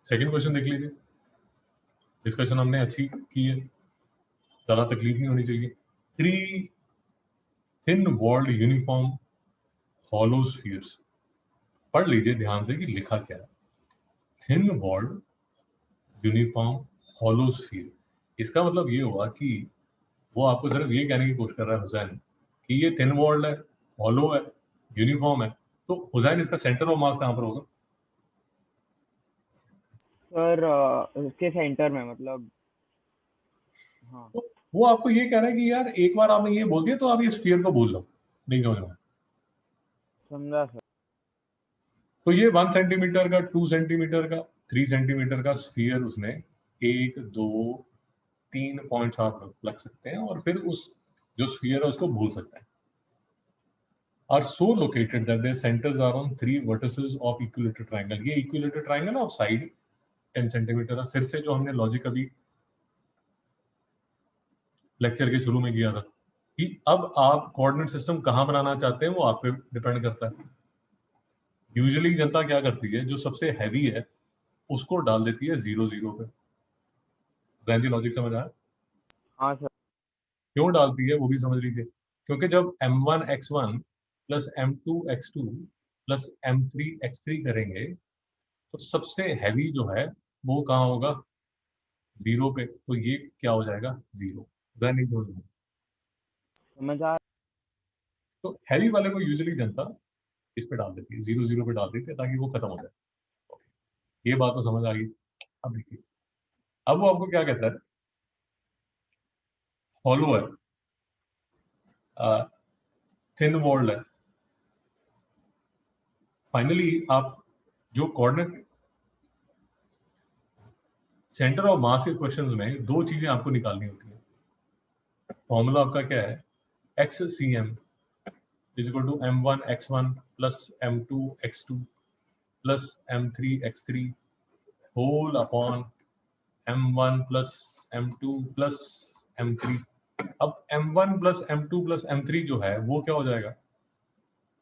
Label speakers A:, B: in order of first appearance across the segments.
A: Second question देख लीजिए, discussion हमने अच्छी की है, ज़्यादा तकलीफ नहीं होनी चाहिए। 3 thin walled uniform hollow spheres. पढ़ लीजिए ध्यान से कि लिखा क्या है। Thin walled uniform hollow sphere, इसका मतलब ये हुआ कि वो आपको सिर्फ ये कहने की कोशिश कर रहा है हुसैन कि ये थिन वॉल्ड है, हॉलो है, यूनिफॉर्म है, तो हुसैन इसका सेंटर ऑफ मास कहाँ पर होगा?
B: सर इसके सेंटर में, मतलब हाँ
A: तो वो आपको ये कह रहा है कि यार एक बार आपने ये बोल दिया तो आप ये स्फीयर को भूल लो, नहीं समझ में।
B: समझा सर।
A: तो ये 1 सेंटीमीटर का, 2 सेंटीमीटर का, 3 सेंटीमीटर का स्फीयर उसने 1 2 3 पॉइंट्स आप लग सकते हैं और फिर उस जो स्फीयर है उसको भूल सकते हैं। Are so located that their centers are on 3 vertices of equilateral triangle. ये equilateral triangle of side 10 centimetre है। फिर से जो हमने लॉजिक अभी लेक्चर के शुरू में किया था कि अब आप कोऑर्डिनेट सिस्टम कहाँ बनाना चाहते हैं वो आप पे डिपेंड करता है। यूजुअली जनता क्या करती है, जो सबसे हैवी है उसको डाल देती है 0 0 पे। जैन जी लॉजिक समझ आया?
B: हाँ सर।
A: क्यों डालती है वो भी समझ लीजिए। क्योंकि जब m1 x1 plus m2 x2 plus m3 x3 करेंगे तो सबसे हैवी जो है वो कहाँ होगा? 0 पे। तो ये क्या हो जाएगा? 0। जरा नहीं समझ में।
B: समझ आ।
A: तो हैवी वाले को यूजुअली जनता इस पे डाल देती है, 0 0 पे डाल देती है ताकि वो खत्म हो जाए। ये बात तो समझ आ गई। अब देखिए, अब वो आपको क्या कहता है, हॉलो है, थिन वॉल्ड है। फाइनली आप जो कोऑर्डिनेट सेंटर ऑफ मास के क्वेश्चंस में दो चीजें आपको निकालनी होती है। फॉर्मूला आपका क्या है? X C M is equal to m1 x1 plus m2 x2 plus m3 x3 whole upon m1 plus m2 plus m3। अब m1 plus m2 plus m3 जो है वो क्या हो जाएगा?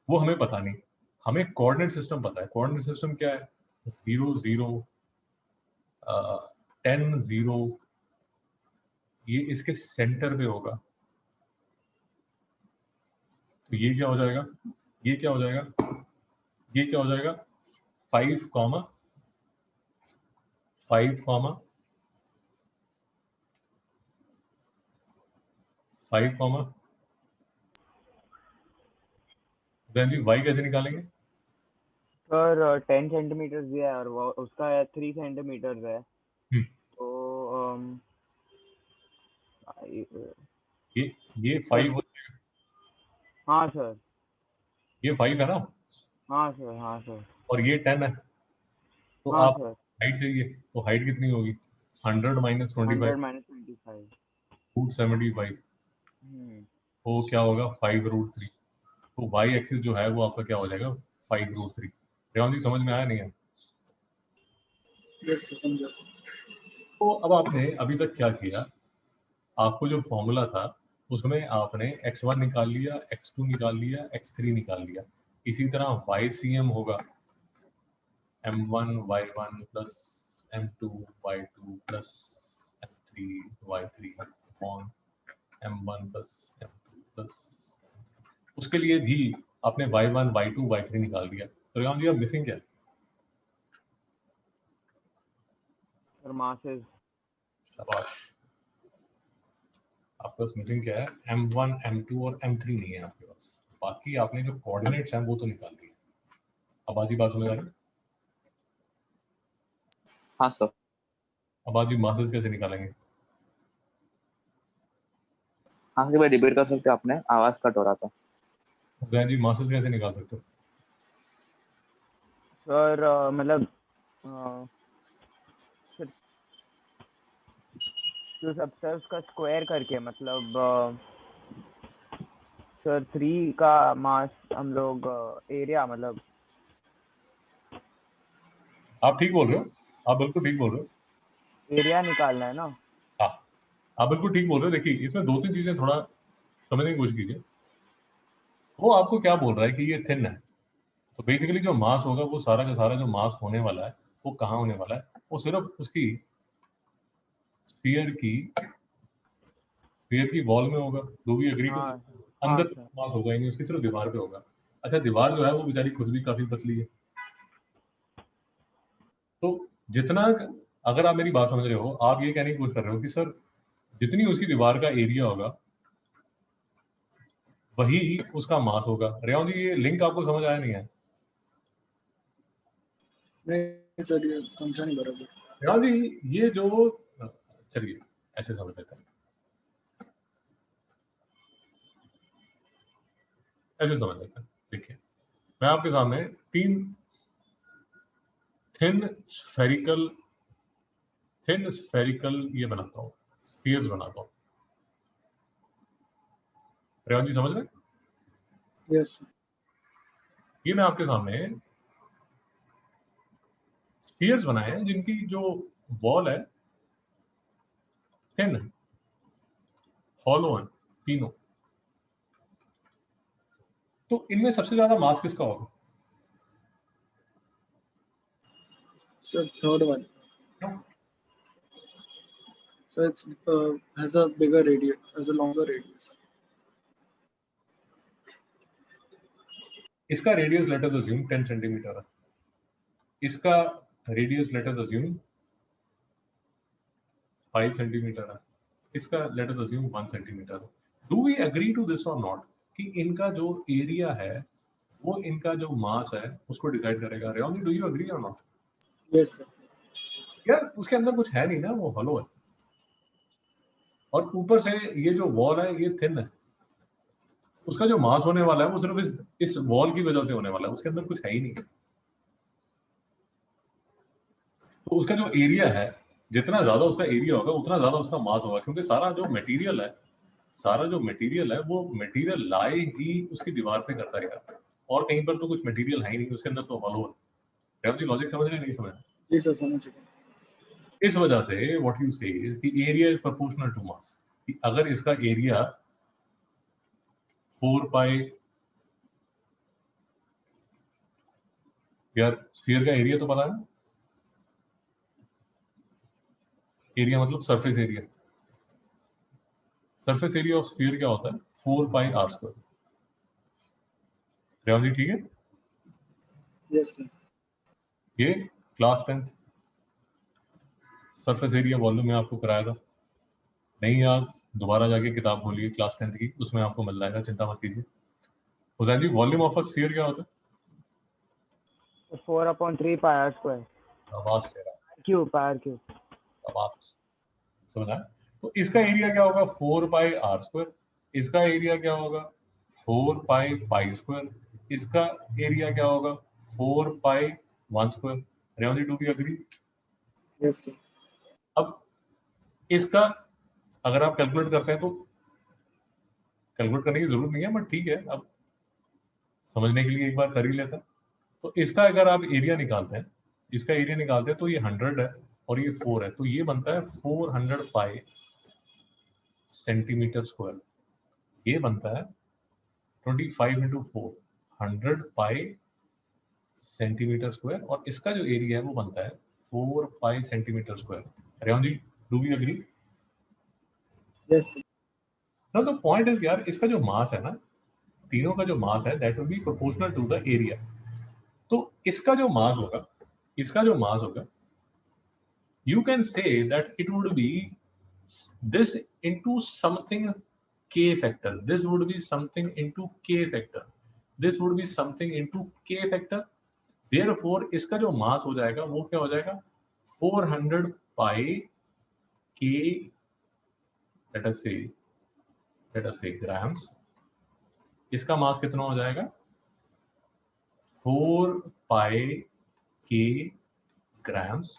A: वो हमें पता नहीं, हमें कोऑर्डिनेट सिस्टम पता है। कोऑर्डिनेट सिस्टम क्या है? 0 0 10 0, ये इसके सेंटर पे होगा। तो ये क्या हो जाएगा? ये क्या हो जाएगा? ये क्या हो जाएगा? 5 कॉमा 5 कॉमा 5 कॉमा देन जी y कैसे निकालेंगे?
B: सर 10 सेंटीमीटर दिया है और वो उसका 3 सेंटीमीटर है,
A: हम्म,
B: तो
A: ये ये
B: सर
A: 5 हो,
B: हाँ सर।
A: ये 5 है ना,
B: हाँ सर। हाँ सर।
A: और ये 10 है। तो
B: हाँ
A: आप
B: सर।
A: हाइट चाहिए, तो हाइट कितनी होगी? 100 माइनस 25
B: 100 माइनस 25।
A: रूट 75। वो क्या होगा? 5 रूट 3। तो y एक्सिस जो है वो आपका क्या हो जाएगा? 5 रूट 3। रेवान जी समझ में आया नहीं है?
C: यस सर, समझा।
A: तो अब आपने अभी तक क्या किया, आपको जो फॉर्मूला था उसमें आपने x1 निकाल लिया, x2 निकाल लिया, x3 निकाल लिया। इसी तरह YCM होगा m1 y1 plus m2 y2 plus m3 y3 upon m1 plus m2 plus, उसके लिए भी आपने y1 y2 y3 निकाल दिया। तो राम जी अब मिसिंग क्या है?
B: Sir masses.
A: शाबाश, आपके पास मिसिंग क्या है? m1 m2 और m3 नहीं है आपके पास। बाकी आपने जो कोऑर्डिनेट्स हैं वो तो निकाल दिए। अब आजी बात समझ आ रही?
D: हाँ सर।
A: अब आजी मासेस कैसे निकालेंगे?
D: हाँ सर, डिबेट कर सकते हो, आपने आवाज कट हो रहा था।
A: जैन जी मासेस कैसे निकाल सकते हो?
B: सर मतलब अ, सर जो सबसे उसका स्क्वायर करके, मतलब सर 3 का मास हम लोग एरिया, मतलब
A: आप ठीक बोल रहे हो, आप बिल्कुल ठीक बोल रहे हो।
B: एरिया निकालना है ना।
A: हाँ, आप बिल्कुल ठीक बोल रहे हो। देखिए इसमें दो तीन चीजें थोड़ा समझने की कोशिश कीजिए। वो आपको क्या बोल रहा है कि ये थिन है, तो बेसिकली जो मास होगा वो सारा का सारा जो मास होने वाला है वो कहाँ होने वाला है? वो सिर्फ उसकी स्फीयर की वॉल में होगा। Do we agree to?
B: हाँ
A: अंदर
B: सर।
A: मास होगा ही नहीं, उसकी सिर्फ दीवार पे होगा। अच्छा, दीवार जो है वो बेचारी खुद भी काफी पतली है, तो जितना, अगर आप मेरी बात समझ रहे हो, आप ये कहने की कोशिश कर रहे हो कि सर जितनी उसकी दीवार का एरिया होगा वही उसका मास होगा। रेवान जी, ये लिंक आपको समझ आया नहीं है?
C: नहीं सर, ये समझा नहीं बराबर।
A: रेवान जी, ये जो, चलिए ऐसे समझ लेते हैं, ऐसे समझ लेते हैं। देखिए, मैं आपके सामने 3 थिन स्फेरिकल ये बनाता हूँ, स्फीयर्स बनाता हूँ। रेवान जी समझ रहे हैं?
C: यस
A: ये मैं आपके सामने स्फीयर्स बनाए हैं जिनकी जो वॉल है थिन है, हॉलो है तीनों। तो इनमें सबसे ज्यादा मास किसका होगा?
C: सर, थर्ड वन
A: क्यों?
C: Sir, it's has a bigger radius, has a longer radius.
A: इसका radius let us assume 10 centimetre है, इसका radius let us assume 5 centimetre है, इसका लेट अस अज्यूम 1 सेंटीमीटर है। Do we agree to this और not कि इनका जो एरिया है वो इनका जो मास है उसको डिसाइड करेगा? रेवान जी, डू यू एग्री और नॉट?
C: Yes sir.
A: यार उसके अंदर कुछ है नहीं ना, वो हॉलो है, और ऊपर से ये जो वॉल है ये थिन है। उसका जो मास होने वाला है वो सिर्फ इस वॉल की वजह से होने वाला है, उसके अंदर कुछ है ही नहीं। तो उसका जो एरिया है, जितना ज्यादा उसका एरिया होगा उतना ज्यादा उसका मास होगा, क्योंकि सारा जो मटेरियल है वो मटेरियल लाई ही उसकी दीवार पे करता रहेगा, और कहीं पर तो कुछ मटेरियल है ही नहीं, उसके अंदर तो हॉलो है। रेवती लॉजिक समझ रहे हैं? नहीं समझ रहे?
C: जी सर, समझ गया।
A: इस वजह से व्हाट यू से इज कि area is proportional to mass. अगर इसका एरिया 4 पाई, यार स्फीयर का एरिया तो पता है ना? एरिया मतलब surface area. Surface area of sphere क्या होता है? 4 pi r square. Revathi ji ठीक है?
C: Yes sir.
A: ये class 10th surface area volume में आपको कराया था। नहीं याद, दोबारा जाके किताब खोलिए क्लास 10th की, उसमें आपको मिल जाएगा, चिंता मत कीजिए। हुसैन जी, वॉल्यूम ऑफ अ स्फीयर क्या होता है?
B: 4/3 पाई आर स्क्वायर
A: आवाज तेरा,
B: क्यूब पाई आर क्यूब।
A: आवाज समझ आया? तो इसका एरिया क्या होगा? 4 पाई आर स्क्वायर। इसका एरिया क्या होगा? 4 पाई पाई स्क्वायर। इसका एरिया क्या होगा? 4 pi 1 square. Revant ji, do we agree?
C: Yes sir.
A: अब इसका अगर आप कैलकुलेट करते हैं तो, कैलकुलेट करने की जरूरत नहीं है बट ठीक है, अब समझने के लिए एक बार कर ही लेता है। तो इसका अगर आप एरिया निकालते हैं, इसका एरिया निकालते हैं तो ये 100 है और ये 4 है, तो ये बनता है 400 पाई सेंटीमीटर स्क्वायर। ये बनता है 25 इंटू 4, 100 पाई सेंटीमीटर स्क्वायर, और इसका जो एरिया है वो बनता है 4 pi centimetre square. Revant ji, do we agree?
C: Yes sir.
A: Now the point is यार, इसका जो मास है ना, तीनों का जो मास है that will be proportional to the area. तो इसका जो मास होगा you can say that it would be this into something k factor, this would be something into k factor, this would be something into k factor, therefore इसका जो मास हो जाएगा वो क्या हो जाएगा? 400 पाई k, let us say grams। इसका मास कितना हो जाएगा? 4 पाई k grams,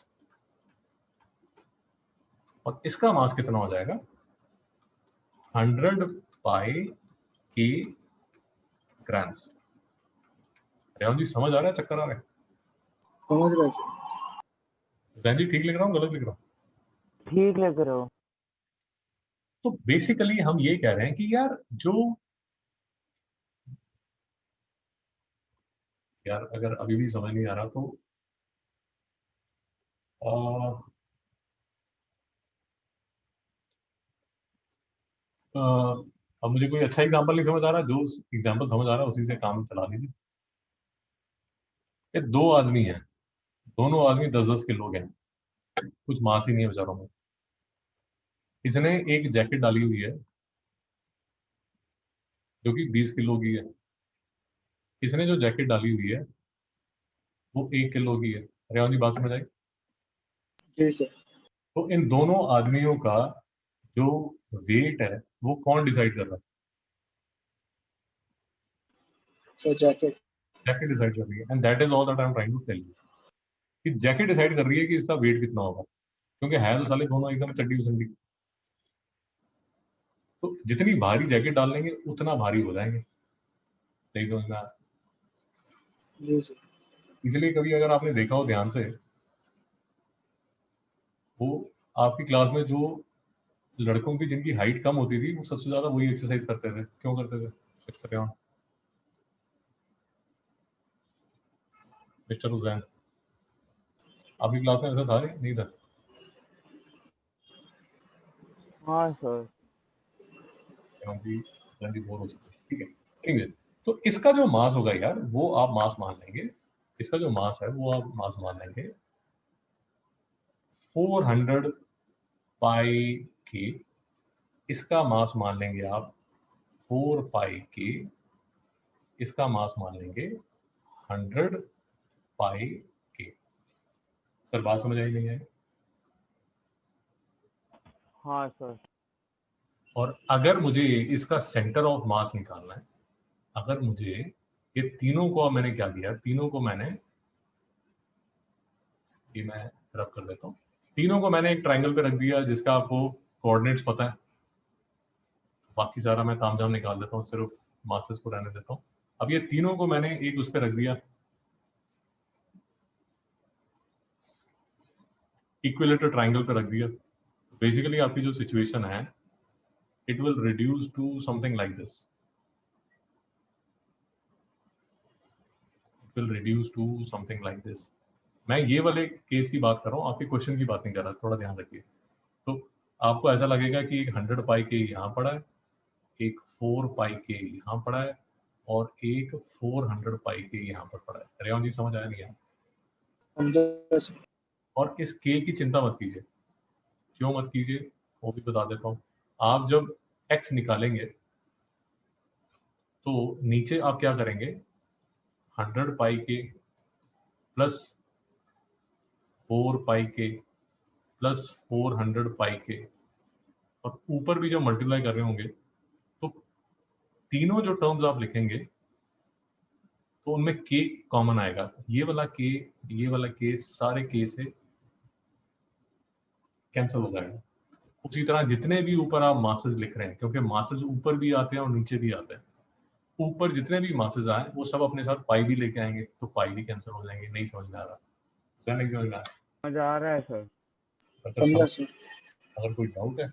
A: और इसका मास कितना हो जाएगा? 100 पाई k grams। रेवंत जी समझ आ रहा है, चक्कर आ रहा है?
C: समझ रहा है सर।
A: हुसैन जी ठीक लिख रहा हूँ, गलत लिख रहा हूँ?
B: ठीक लिख रहे हो।
A: तो बेसिकली हम ये कह रहे हैं कि यार यार अगर अभी भी समझ नहीं आ रहा तो अब मुझे कोई अच्छा एग्जांपल नहीं समझ आ रहा, जो एग्जांपल समझ आ रहा है उसी से काम चला लीजिए। ये दो आदमी हैं, दोनों आदमी 10-10 किलो के हैं, कुछ मास ही नहीं है बेचारों में। इसने एक जैकेट डाली हुई है जो कि 20 किलो की है, इसने जो जैकेट डाली हुई है वो 1 किलो की है। रेवान जी बात समझ आई?
C: जी सर।
A: तो इन दोनों आदमियों का जो वेट है वो कौन डिसाइड कर रहा है?
C: Sir jacket.
A: जैकेट डिसाइड कर रही है, and that is all that I am trying to tell you कि जैकेट डिसाइड कर रही है कि इसका वेट कितना होगा, क्योंकि है तो साले दोनों एकदम चड्डी उचड्डी। तो जितनी भारी जैकेट डाल लेंगे उतना भारी हो जाएंगे। सही समझना है?
C: जी सर।
A: इसलिए कभी अगर आपने देखा हो ध्यान से, वो आपकी क्लास में जो लड़कों की जिनकी हाइट कम होती थी वो सबसे ज्यादा वही एक्सरसाइज करते थे। क्यों करते थे? कुछ कर रहे हो मिस्टर हुसैन? आपकी क्लास में ऐसा था या नहीं था?
B: हाँ सर।
A: बोर हो चुके हैं, ठीक है। Anyways, तो इसका जो मास होगा यार वो आप मास मान लेंगे, इसका जो मास है वो आप मास मान लेंगे 400 पाई के, इसका मास मान लेंगे आप 4 पाई के, इसका मास मान लेंगे 100 पाई के। सर बात समझ आई नहीं है?
B: हाँ सर।
A: और अगर मुझे इसका सेंटर ऑफ मास निकालना है, अगर मुझे ये तीनों को, मैंने क्या दिया, तीनों को मैंने, ये मैं रब कर देता हूँ, तीनों को मैंने एक ट्राइंगल पे रख दिया जिसका आपको कोऑर्डिनेट्स पता है। बाकी सारा मैं तामझाम निकाल देता हूँ, सिर्फ मासेस को रहने देता हूँ। अब ये तीनों को मैंने एक उस पर रख दिया, इक्विलेटरल ट्राइंगल पे रख दिया। बेसिकली आपकी जो सिचुएशन है, it will reduce to something like this, it will reduce to something like this. मैं ये वाले केस की बात कर रहा हूँ, आपके क्वेश्चन की बात नहीं कर रहा, थोड़ा ध्यान रखिए। तो आपको ऐसा लगेगा कि एक 100 पाई के यहाँ पड़ा है, एक 4 पाई के यहाँ पड़ा है, और एक 400 पाई के यहाँ पर पड़ा है। रेवान जी समझ आया नहीं है?
C: समझा सर।
A: और इस के की चिंता मत कीजिए। क्यों मत कीजिए वो भी बता देता हूँ। आप जब x निकालेंगे तो नीचे आप क्या करेंगे, 100 पाई के प्लस 4 पाई के प्लस 400 पाई के, और ऊपर भी जब मल्टीप्लाई कर रहे होंगे तो तीनों जो टर्म्स आप लिखेंगे तो उनमें के कॉमन आएगा। ये वाला के, ये वाला के, सारे के से कैंसिल हो जाएगा। उसी तरह जितने भी ऊपर आप मासेस लिख रहे हैं, क्योंकि मासेस ऊपर भी आते हैं और नीचे भी आते हैं, ऊपर जितने भी मासेस आए वो सब अपने साथ पाई भी लेके आएंगे, तो पाई भी कैंसिल हो जाएंगे। नहीं समझ में आ रहा? क्या नहीं समझ में आ रहा?
B: समझ आ रहा है सर।
A: अगर
C: समझा सर।
A: अगर कोई डाउट है